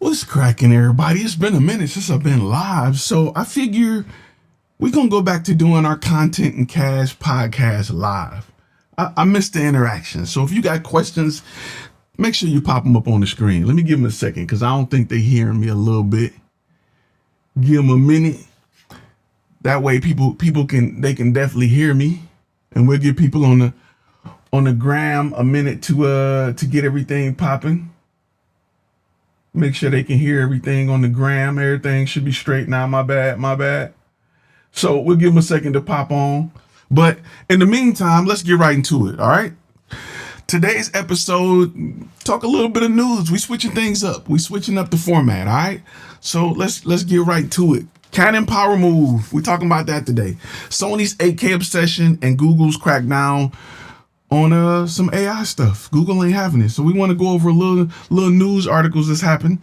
What's cracking, everybody? It's been a minute since I've been live, so I figure we're gonna go back to doing our content and cash podcast live. I miss the interaction, so if you got questions, make sure you pop them up on the screen. Let me give them a second because I don't think they're hearing me a little bit. Give them a minute. That way, people can definitely hear me, and we'll give people on the gram a minute to get everything popping. Make sure they can hear everything on the gram. Everything should be straight now. My bad. So we'll give them a second to pop on. But in the meantime, let's get right into it. All right. Today's episode, talk a little bit of news. We switching things up. We switching up the format. All right. So let's get right to it. Canon power move. We're talking about that today. Sony's 8K obsession and Google's crackdown on some AI stuff. Google ain't having it. So we want to go over a little news articles that's happened.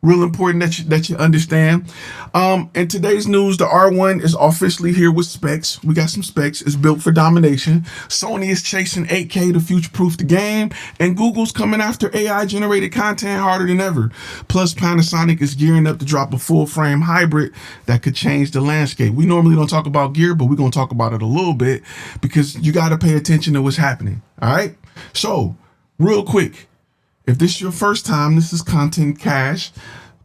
Real important that you understand. In today's news, the R1 is officially here with specs. We got some specs. It's built for domination. Sony is chasing 8K to future-proof the game, and Google's coming after AI-generated content harder than ever. Plus, Panasonic is gearing up to drop a full-frame hybrid that could change the landscape. We normally don't talk about gear, but we're going to talk about it a little bit because you got to pay attention to what's happening. All right? So, real quick. If this is your first time, this is Content Cash.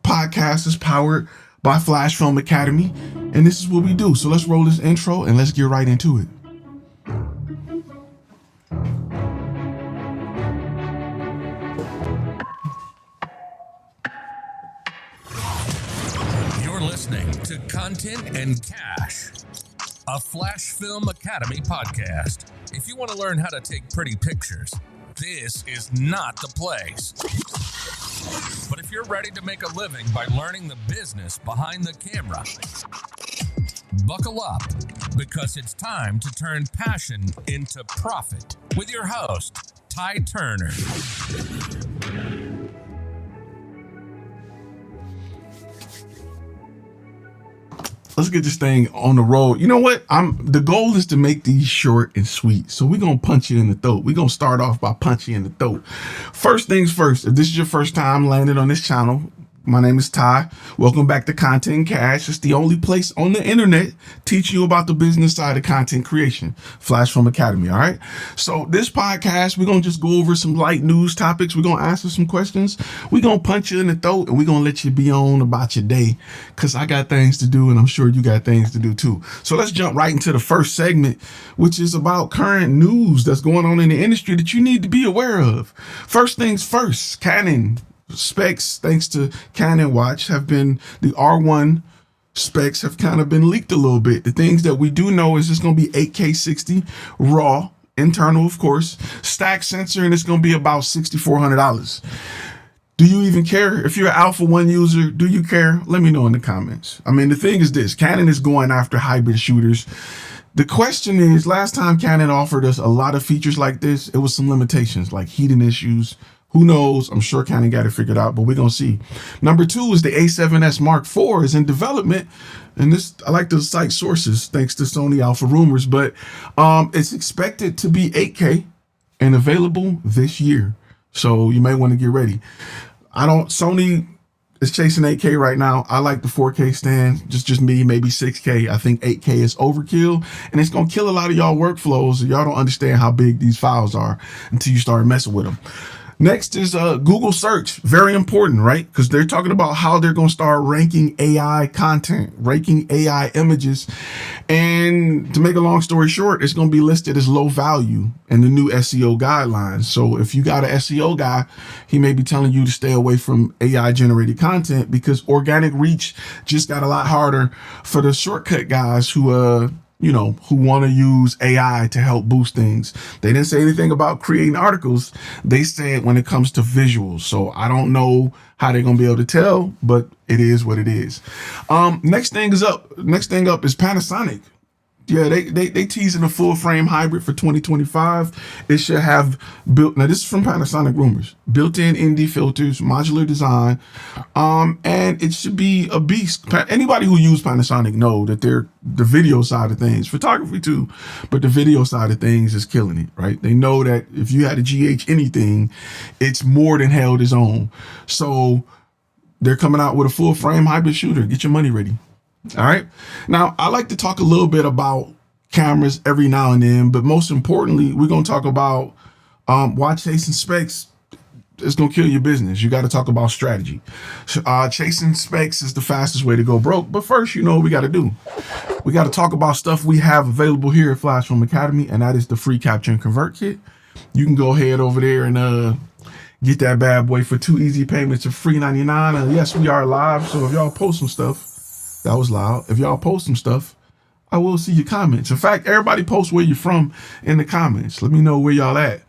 Podcast is powered by FlashFilm Academy, and this is what we do. So let's roll this intro and let's get right into it. You're listening to Content and Cash, a FlashFilm Academy podcast. If you want to learn how to take pretty pictures, this is not the place. But if you're ready to make a living by learning the business behind the camera, buckle up, because it's time to turn passion into profit with your host, Ty Turner. Let's get this thing on the road. You know what? The goal is to make these short and sweet. So we're going to punch you in the throat. We're going to start off by punching you in the throat. First things first, if this is your first time landing on this channel, my name is Ty. Welcome back to Content and Cash. It's the only place on the internet teaching you about the business side of content creation. FlashFilm Academy, all right? So this podcast, we're going to just go over some light news topics. We're going to answer some questions. We're going to punch you in the throat, and we're going to let you be on about your day because I got things to do, and I'm sure you got things to do too. So let's jump right into the first segment, which is about current news that's going on in the industry that you need to be aware of. First things first, Canon specs, thanks to Canon Watch, have been the R1 specs have kind of been leaked a little bit. The things that we do know is it's going to be 8K 60 raw, internal, of course, stack sensor, and it's going to be about $6,400. Do you even care? If you're an Alpha 1 user, do you care? Let me know in the comments. I mean, the thing is this, Canon is going after hybrid shooters. The question is, last time Canon offered us a lot of features like this, it was some limitations like heating issues. Who knows? I'm sure Canon got it figured out, but we're going to see. Number two is the A7S Mark IV is in development. And this, I like to cite sources thanks to Sony Alpha Rumors, but it's expected to be 8K and available this year. So you may want to get ready. Sony is chasing 8K right now. I like the 4K stand, just me, maybe 6K. I think 8K is overkill, and it's going to kill a lot of y'all workflows. Y'all don't understand how big these files are until you start messing with them. Next is Google search. Very important, right? Because they're talking about how they're going to start ranking AI content, ranking AI images. And to make a long story short, it's going to be listed as low value in the new SEO guidelines. So if you got an SEO guy, he may be telling you to stay away from AI generated content because organic reach just got a lot harder for the shortcut guys who want to use AI to help boost things. They didn't say anything about creating articles. They said when it comes to visuals. So I don't know how they're going to be able to tell, but it is what it is. Next thing up is Panasonic. Yeah, they teasing a full frame hybrid for 2025. It should have now this is from Panasonic Rumors, built-in ND filters, modular design, and it should be a beast. Anybody who used Panasonic know that they're the video side of things, photography too, but the video side of things is killing it, right? They know that if you had a GH anything, it's more than held its own. So They're coming out with a full frame hybrid shooter. Get your money ready. All right. Now, I like to talk a little bit about cameras every now and then, but most importantly, we're going to talk about why chasing specs is going to kill your business. You got to talk about strategy. Chasing specs is the fastest way to go broke. But first, you know what we got to do? We got to talk about stuff we have available here at FlashFilm Academy, and that is the free capture and convert kit. You can go ahead over there and get that bad boy for 2 easy payments of free $99. And yes, we are live, so if y'all post some stuff, that was loud. If y'all post some stuff, I will see your comments. In fact, everybody post where you're from in the comments. Let me know where y'all at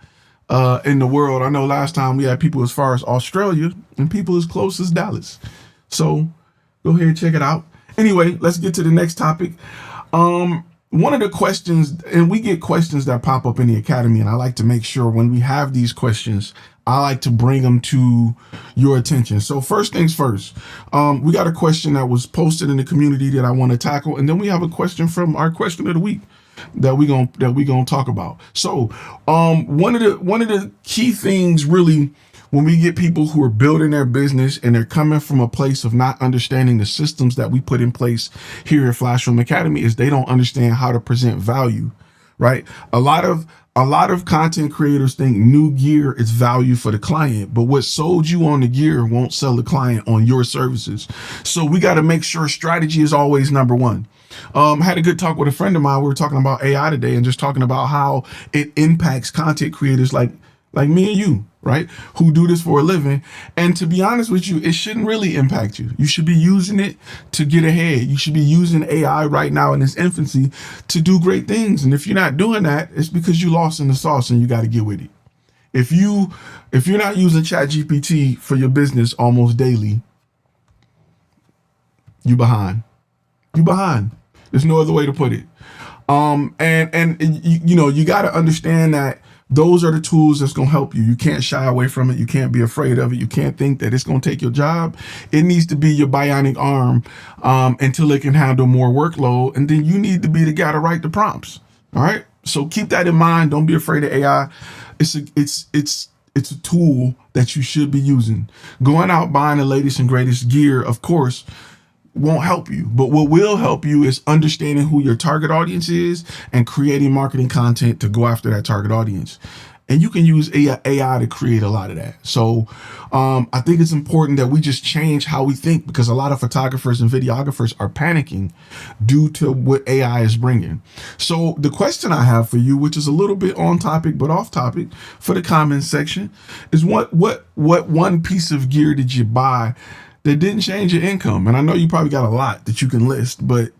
in the world. I know last time we had people as far as Australia and people as close as Dallas. So go ahead and check it out. Anyway, let's get to the next topic. One of the questions, and we get questions that pop up in the academy, and I like to make sure when we have these questions, I like to bring them to your attention. So first things first, we got a question that was posted in the community that I want to tackle, and then we have a question from our question of the week that we gonna talk about. So one of the key things really when we get people who are building their business and they're coming from a place of not understanding the systems that we put in place here at FlashFilm Academy is they don't understand how to present value, right? A lot of content creators think new gear is value for the client, but what sold you on the gear won't sell the client on your services. So we got to make sure strategy is always number one. Had a good talk with a friend of mine. We were talking about AI today and just talking about how it impacts content creators like me and you, right? Who do this for a living. And to be honest with you, it shouldn't really impact you. You should be using it to get ahead. You should be using AI right now in its infancy to do great things. And if you're not doing that, it's because you lost in the sauce and you got to get with it. If you're not using ChatGPT for your business almost daily, you behind. You behind. There's no other way to put it. And you got to understand that those are the tools that's going to help you. You can't shy away from it. You can't be afraid of it. You can't think that it's going to take your job. It needs to be your bionic arm until it can handle more workload. And then you need to be the guy to write the prompts. All right. So keep that in mind. Don't be afraid of AI. It's a tool that you should be using. Going out buying the latest and greatest gear, of course, won't help you. But what will help you is understanding who your target audience is and creating marketing content to go after that target audience. And you can use AI to create a lot of that. So I think it's important that we just change how we think, because a lot of photographers and videographers are panicking due to what AI is bringing. So the question I have for you, which is a little bit on topic but off topic for the comments section, is what one piece of gear did you buy that didn't change your income? And I know you probably got a lot that you can list, but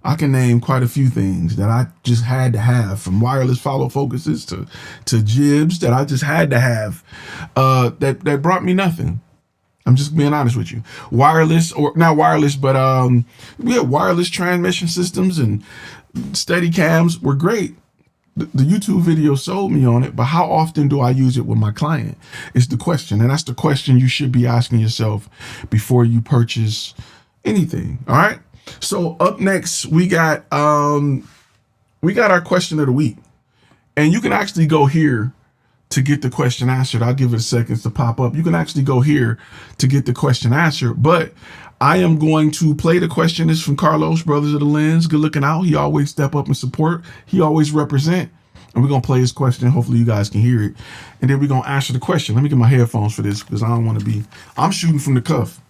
I can name quite a few things that I just had to have, from wireless follow focuses to jibs that I just had to have that brought me nothing. I'm just being honest with you. Wireless, or not wireless, but we had wireless transmission systems and steady cams were great. The YouTube video sold me on it, but how often do I use it with my client is the question. And that's the question you should be asking yourself before you purchase anything. All right. So up next, we got our question of the week, and you can actually go here to get the question answered. I'll give it a second to pop up. You can actually go here to get the question answered, but I am going to play the question. It's from Carlos, Brothers of the Lens. Good looking out. He always step up and support. He always represent. And we're going to play his question. Hopefully you guys can hear it. And then we're going to answer the question. Let me get my headphones for this, because I don't want to be, I'm shooting from the cuff.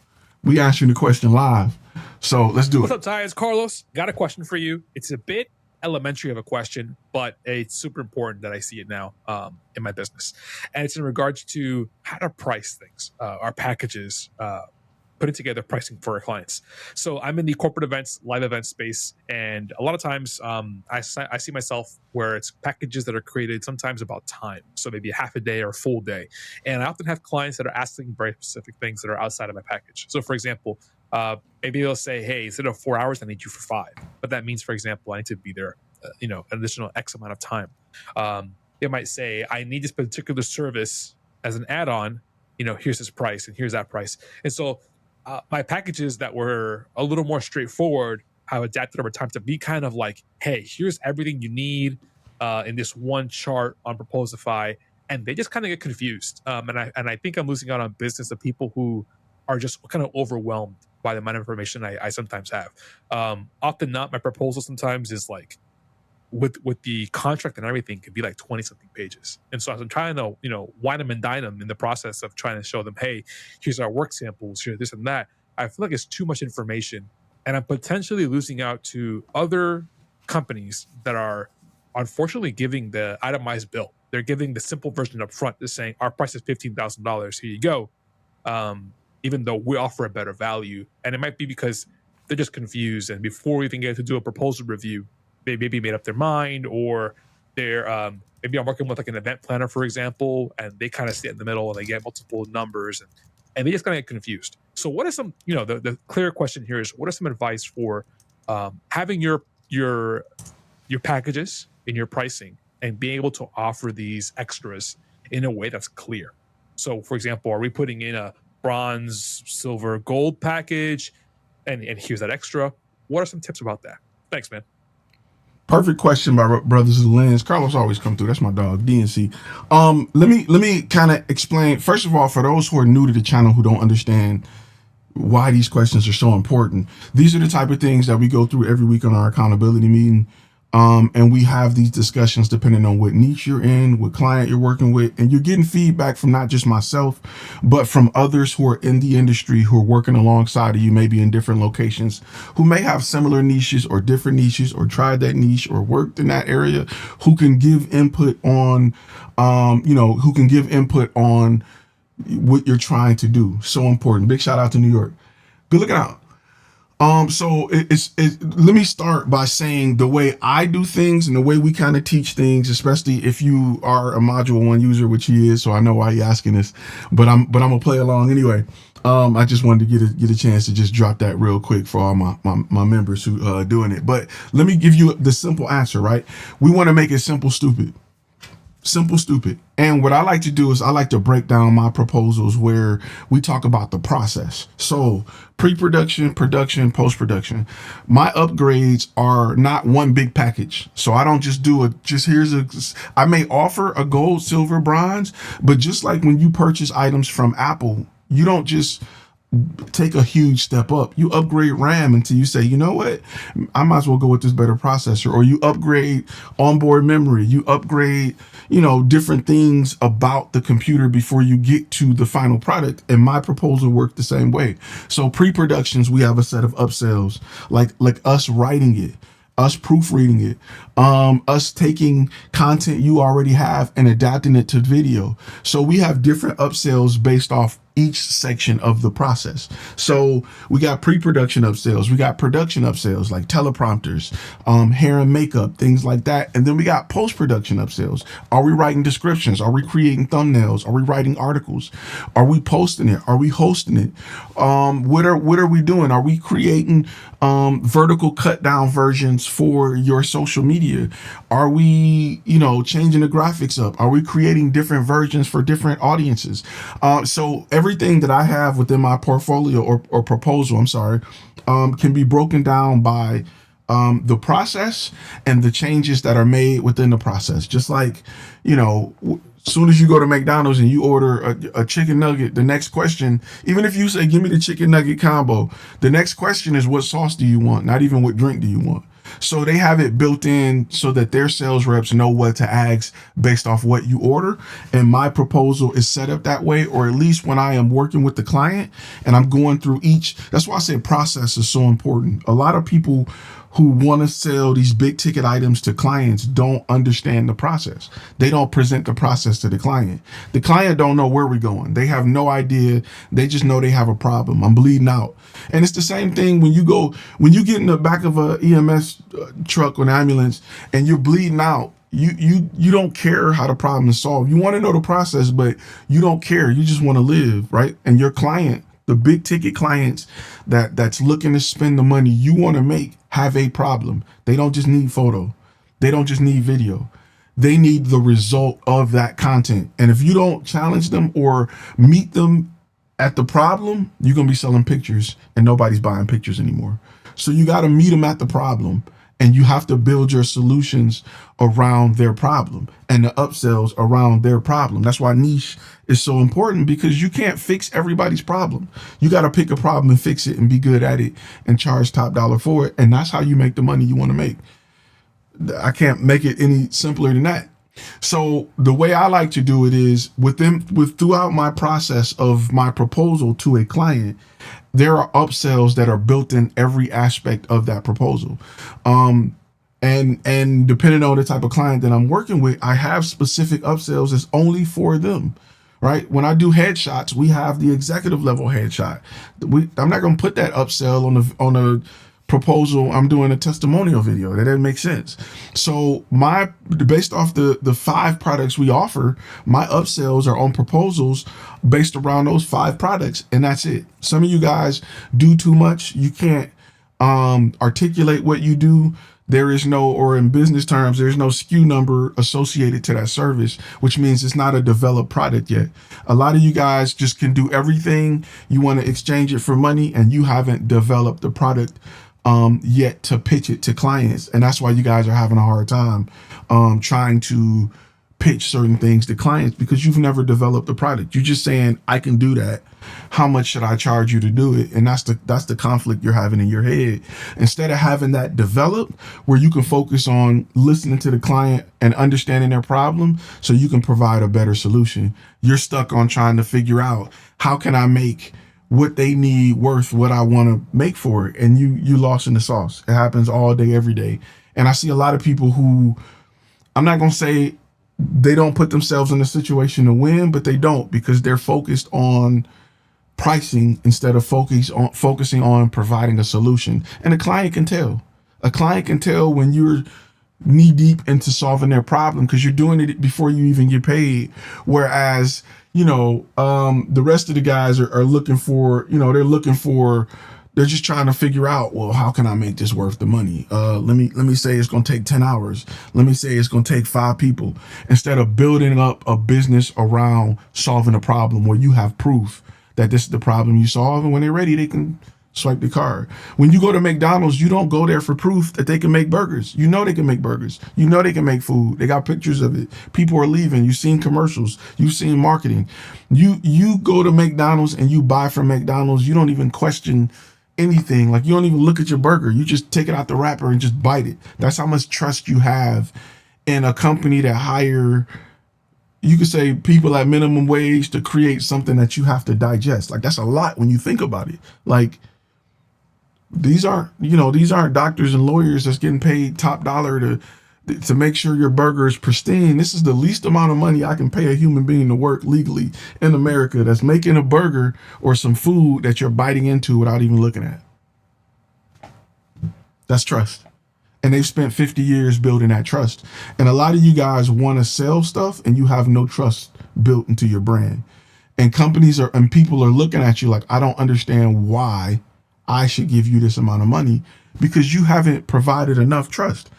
We answering the question live. So let's do it. What's up, Ty? It's Carlos. Got a question for you. It's a bit elementary of a question, but it's super important that I see it now in my business. And it's in regards to how to price things, our packages, putting together pricing for our clients. So I'm in the corporate events, live event space, and a lot of times I see myself where it's packages that are created sometimes about time. So maybe a half a day or a full day. And I often have clients that are asking very specific things that are outside of my package. So for example, maybe they'll say, hey, instead of 4 hours, I need you for 5. But that means, for example, I need to be there, an additional X amount of time. They might say, I need this particular service as an add-on, here's this price and here's that price. And so my packages that were a little more straightforward have adapted over time to be kind of like, hey, here's everything you need in this one chart on Proposify. And they just kind of get confused. And I think I'm losing out on business of people who are just kind of overwhelmed by the amount of information I sometimes have. Often not. My proposal sometimes is like with the contract and everything could be like 20 something pages. And so as I'm trying to, wine them and dine them in the process of trying to show them, hey, here's our work samples, here's this and that, I feel like it's too much information. And I'm potentially losing out to other companies that are unfortunately giving the itemized bill. They're giving the simple version up front, just saying our price is $15,000. Here you go. Even though we offer a better value. And it might be because they're just confused. And before we even get to do a proposal review, they maybe made up their mind, or they're maybe I'm working with like an event planner, for example, and they kind of sit in the middle and they get multiple numbers and they just kind of get confused. So what are some, the clear question here is, what are some advice for having your packages in your pricing and being able to offer these extras in a way that's clear? So for example, are we putting in a bronze, silver, gold package and here's that extra? What are some tips about that? Thanks, man. Perfect question by Brothers Lens. Carlos always come through. That's my dog, DNC. Let me kind of explain. First of all, for those who are new to the channel who don't understand why these questions are so important, these are the type of things that we go through every week on our accountability meeting. And we have these discussions depending on what niche you're in, what client you're working with, and you're getting feedback from not just myself, but from others who are in the industry, who are working alongside of you, maybe in different locations, who may have similar niches or different niches, or tried that niche or worked in that area, who can give input on, what you're trying to do. So important. Big shout out to New York. Good looking out. So let me start by saying the way I do things and the way we kind of teach things, especially if you are a module 1 user, which he is, so I know why you're asking this, but I'm gonna play along anyway. I just wanted to get a chance to just drop that real quick for all my members who are doing it. But let me give you the simple answer, right? We want to make it simple, stupid. Simple, stupid. And what I like to do is I like to break down my proposals where we talk about the process. So pre-production, production, post-production. My upgrades are not one big package. So I don't just do I may offer a gold, silver, bronze, but just like when you purchase items from Apple, you don't just take a huge step up. You upgrade RAM until you say, you know what, I might as well go with this better processor. Or you upgrade onboard memory. You upgrade, different things about the computer before you get to the final product. And my proposal worked the same way. So pre-productions, we have a set of upsells, like us writing it, us proofreading it, us taking content you already have and adapting it to video. So we have different upsells based off each section of the process. So we got pre-production upsells, we got production upsells like teleprompters, hair and makeup, things like that. And then we got post-production upsells. Are we writing descriptions? Are we creating thumbnails? Are we writing articles? Are we posting it? Are we hosting it? What are we doing? Are we creating vertical cut down versions for your social media? Are we, changing the graphics up? Are we creating different versions for different audiences? So everything that I have within my portfolio or proposal, can be broken down by the process and the changes that are made within the process. Just like, as soon as you go to McDonald's and you order a chicken nugget, the next question, even if you say, give me the chicken nugget combo, the next question is, what sauce do you want? Not even what drink do you want? So they have it built in so that their sales reps know what to ask based off what you order. And my proposal is set up that way, or at least when I am working with the client and I'm going through that's why I say process is so important. A lot of people who want to sell these big ticket items to clients don't understand the process. They don't present the process to the client. The client don't know where we're going. They have no idea. They just know they have a problem. I'm bleeding out. And it's the same thing when you get in the back of a EMS truck or an ambulance and you're bleeding out. You don't care how the problem is solved. You want to know the process, but you don't care. You just want to live, right? And your client, the big ticket clients that's looking to spend the money you want to make, have a problem. They don't just need photo. They don't just need video. They need the result of that content. And if you don't challenge them or meet them at the problem, you're going to be selling pictures and nobody's buying pictures anymore. So you got to meet them at the problem and you have to build your solutions around their problem and the upsells around their problem. That's why niche is so important, because you can't fix everybody's problem. You got to pick a problem and fix it and be good at it and charge top dollar for it. And that's how you make the money you want to make. I can't make it any simpler than that. So the way I like to do it is throughout my process of my proposal to a client, there are upsells that are built in every aspect of that proposal. And depending on the type of client that I'm working with, I have specific upsells that's only for them. Right? When I do headshots, we have the executive level headshot. I'm not going to put that upsell on a proposal. I'm doing a testimonial video. That doesn't make sense. So based off the 5 products we offer, my upsells are on proposals based around those 5 products, and that's it. Some of you guys do too much. You can't articulate what you do. There is no, or in business terms, there's no SKU number associated to that service, which means it's not a developed product yet. A lot of you guys just can do everything. You want to exchange it for money, and you haven't developed the product yet to pitch it to clients. And that's why you guys are having a hard time trying to pitch certain things to clients, because you've never developed the product. You're just saying, I can do that. How much should I charge you to do it? And that's the conflict you're having in your head. Instead of having that developed, where you can focus on listening to the client and understanding their problem so you can provide a better solution, you're stuck on trying to figure out, how can I make what they need worth what I want to make for it? And you lost in the sauce. It happens all day, every day. And I see a lot of people who, I'm not going to say they don't put themselves in a situation to win, but they don't, because they're focused on pricing instead of focusing on providing a solution. And a client can tell. A client can tell when you're knee deep into solving their problem, because you're doing it before you even get paid. Whereas, the rest of the guys are looking for, they're just trying to figure out, well, how can I make this worth the money? Let me say it's going to take 10 hours. Let me say it's going to take 5 people, instead of building up a business around solving a problem where you have proof that this is the problem you solve. And when they're ready, they can swipe the card. When you go to McDonald's, you don't go there for proof that they can make burgers. You know they can make burgers. You know they can make food. They got pictures of it. People are leaving. You've seen commercials. You've seen marketing. You go to McDonald's and you buy from McDonald's. You don't even question anything. Like, you don't even look at your burger. You just take it out the wrapper and just bite it. That's how much trust you have in a company that hire, you could say, people at minimum wage to create something that you have to digest. Like, that's a lot when you think about it. Like, these aren't doctors and lawyers that's getting paid top dollar to make sure your burger is pristine. This is the least amount of money I can pay a human being to work legally in America, that's making a burger or some food that you're biting into without even looking at. That's trust. And they've spent 50 years building that trust. And a lot of you guys want to sell stuff and you have no trust built into your brand. And and people are looking at you like, I don't understand why I should give you this amount of money, because you haven't provided enough trust.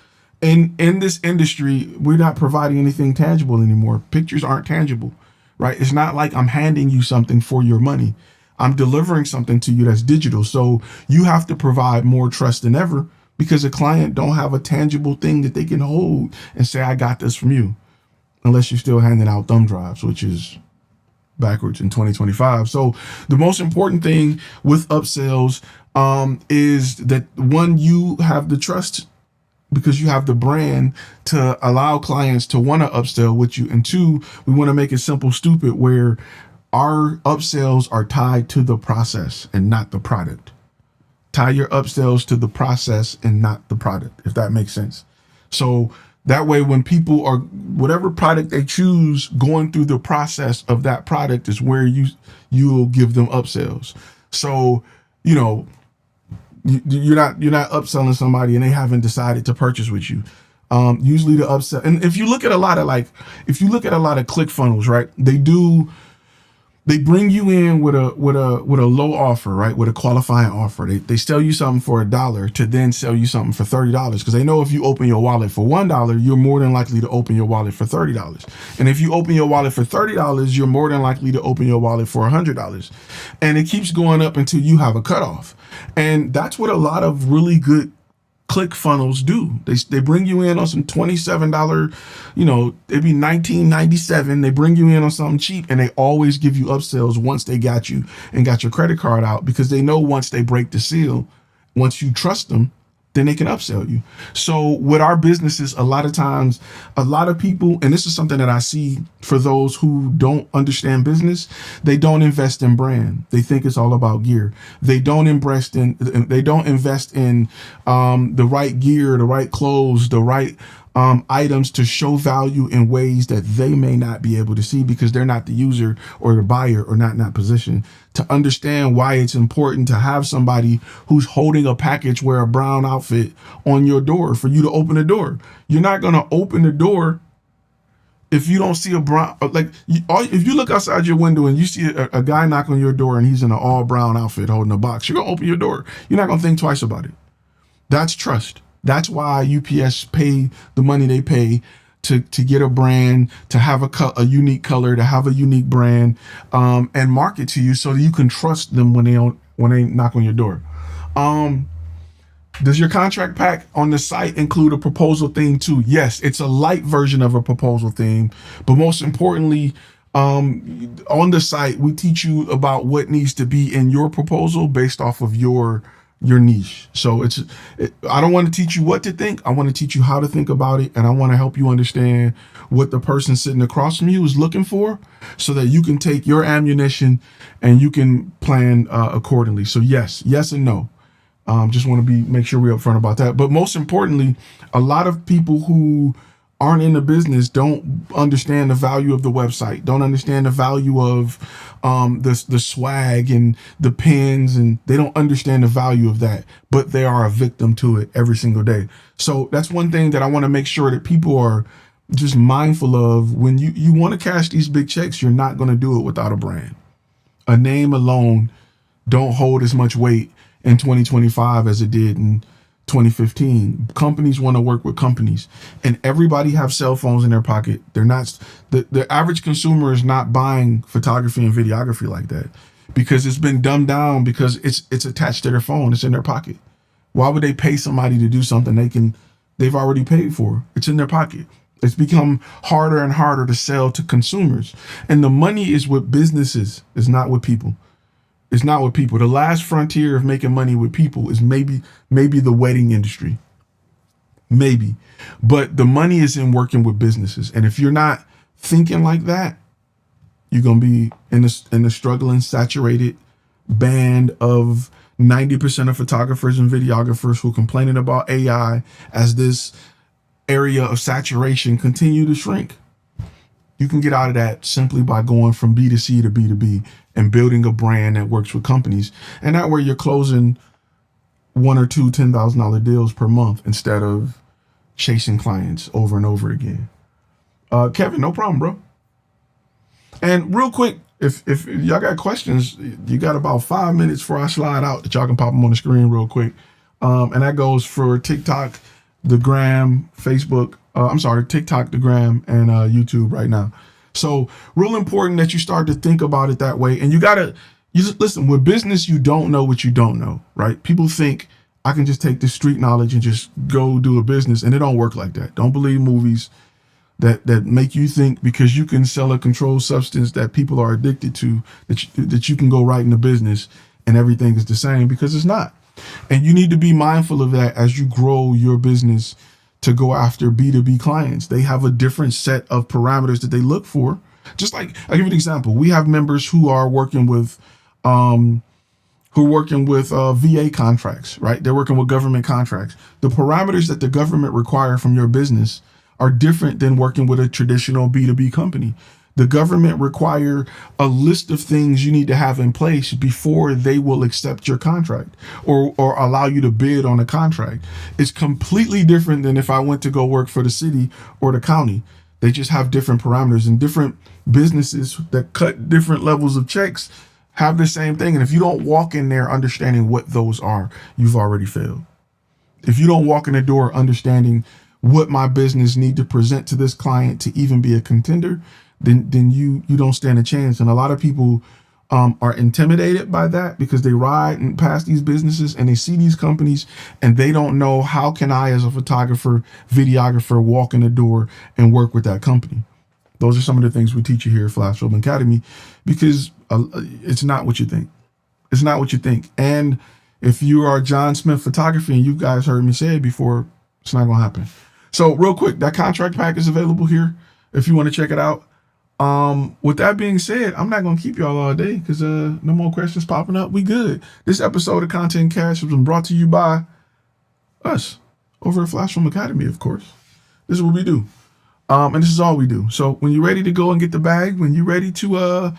And in this industry, we're not providing anything tangible anymore. Pictures aren't tangible, right? It's not like I'm handing you something for your money. I'm delivering something to you that's digital. So you have to provide more trust than ever, because a client don't have a tangible thing that they can hold and say, I got this from you, unless you're still handing out thumb drives, which is backwards in 2025. So the most important thing with upsells is that, one, you have the trust because you have the brand to allow clients to want to upsell with you. And 2, we want to make it simple, stupid, where our upsells are tied to the process and not the product. Tie your upsells to the process and not the product, if that makes sense. So that way, when people are, whatever product they choose, going through the process of that product is where you'll give them upsells. So, you're not upselling somebody and they haven't decided to purchase with you. Usually the upsell, and if you look at a lot of ClickFunnels, right? They bring you in with a low offer, right? With a qualifying offer. They sell you something for $1 to then sell you something for $30, because they know if you open your wallet for $1, you're more than likely to open your wallet for $30. And if you open your wallet for $30, you're more than likely to open your wallet for $100. And it keeps going up until you have a cutoff. And that's what a lot of really good ClickFunnels do. They bring you in on some $27, it'd be $19.97. They bring you in on something cheap, and they always give you upsells once they got you and got your credit card out, because they know once they break the seal, once you trust them, then they can upsell you. So with our businesses, a lot of times, a lot of people, and this is something that I see for those who don't understand business, they don't invest in brand. They think it's all about gear. They don't invest in the right gear, the right clothes, the right items to show value in ways that they may not be able to see, because they're not the user or the buyer, or not in that position to understand why it's important to have somebody who's holding a package, wear a brown outfit on your door for you to open the door. You're not going to open the door if you don't see a brown, if you look outside your window and you see a guy knock on your door and he's in an all brown outfit holding a box, you're going to open your door. You're not going to think twice about it. That's trust. That's why UPS pay the money they pay to get a brand, to have a unique color, to have a unique brand, and market to you so that you can trust them when they knock on your door. Does your contract pack on the site include a proposal theme too? Yes, it's a light version of a proposal theme, but most importantly, on the site, we teach you about what needs to be in your proposal based off of your niche. So I don't want to teach you what to think. I want to teach you how to think about it. And I want to help you understand what the person sitting across from you is looking for, so that you can take your ammunition and you can plan accordingly. So yes and no. Just want to make sure we're upfront about that. But most importantly, a lot of people who aren't in the business don't understand the value of the website, don't understand the value of the swag and the pins, and they don't understand the value of that, but they are a victim to it every single day. So that's one thing that I want to make sure that people are just mindful of. When you want to cash these big checks, you're not going to do it without a brand. A name alone don't hold as much weight in 2025 as it did in 2015. Companies want to work with companies, and everybody have cell phones in their pocket. They're not, the average consumer is not buying photography and videography like that, because it's been dumbed down, because it's attached to their phone. It's in their pocket. Why would they pay somebody to do something they've already paid for? It's in their pocket. It's become harder and harder to sell to consumers, and the money is with businesses. It's not with people. It's not with people. The last frontier of making money with people is maybe the wedding industry. Maybe. But the money is in working with businesses. And if you're not thinking like that, you're going to be in the struggling, saturated band of 90% of photographers and videographers who are complaining about AI as this area of saturation continue to shrink. You can get out of that simply by going from B2C to B2B and building a brand that works with companies. And that way you're closing one or two $10,000 deals per month instead of chasing clients over and over again. Kevin, no problem, bro. And real quick, if y'all got questions, you got about 5 minutes before I slide out that y'all can pop them on the screen real quick. And that goes for TikTok, the Gram, Facebook, TikTok, the Gram, and YouTube right now. So real important that you start to think about it that way. And you just listen, with business, you don't know what you don't know, right? People think I can just take this street knowledge and just go do a business, and it don't work like that. Don't believe movies that make you think because you can sell a controlled substance that people are addicted to, that you can go right into business and everything is the same, because it's not. And you need to be mindful of that as you grow your business to go after B2B clients. They have a different set of parameters that they look for. Just like, I'll give you an example. We have members who are working with VA contracts, right? They're working with government contracts. The parameters that the government require from your business are different than working with a traditional B2B company. The government require a list of things you need to have in place before they will accept your contract or allow you to bid on a contract. It's completely different than if I went to go work for the city or the county. They just have different parameters, and different businesses that cut different levels of checks have the same thing. And if you don't walk in there understanding what those are, you've already failed. If you don't walk in the door understanding what my business need to present to this client to even be a contender, then you don't stand a chance. And a lot of people are intimidated by that because they ride and past these businesses and they see these companies and they don't know, how can I as a photographer, videographer walk in the door and work with that company? Those are some of the things we teach you here at FlashFilm Academy, because it's not what you think. It's not what you think. And if you are John Smith Photography, and you guys heard me say it before, it's not gonna happen. So real quick, that contract pack is available here if you want to check it out. With that being said, I'm not gonna keep y'all all day because no more questions popping up. We good. This episode of Content Cash has been brought to you by us over at FlashFilm Academy, of course. This is what we do. And this is all we do. So when you're ready to go and get the bag, when you're ready to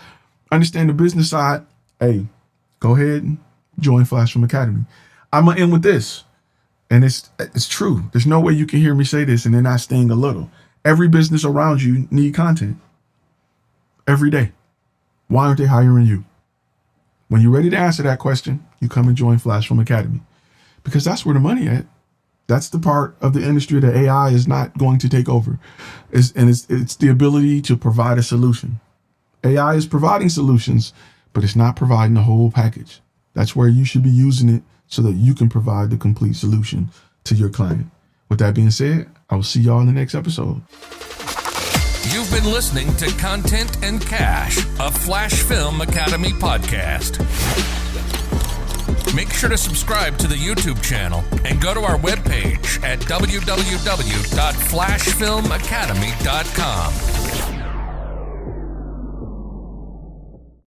understand the business side, hey, go ahead and join FlashFilm Academy. I'm gonna end with this, and it's true. There's no way you can hear me say this and then not sting a little. Every business around you need content every day. Why aren't they hiring you? When you're ready to answer that question, you come and join FlashFilm Academy, because that's where the money at. That's the part of the industry that AI is not going to take over. It's the ability to provide a solution. AI is providing solutions, but it's not providing the whole package. That's where you should be using it so that you can provide the complete solution to your client. With that being said, I will see y'all in the next episode. You've been listening to Content and Cash, a FlashFilm Academy podcast. Make sure to subscribe to the YouTube channel and go to our webpage at www.flashfilmacademy.com.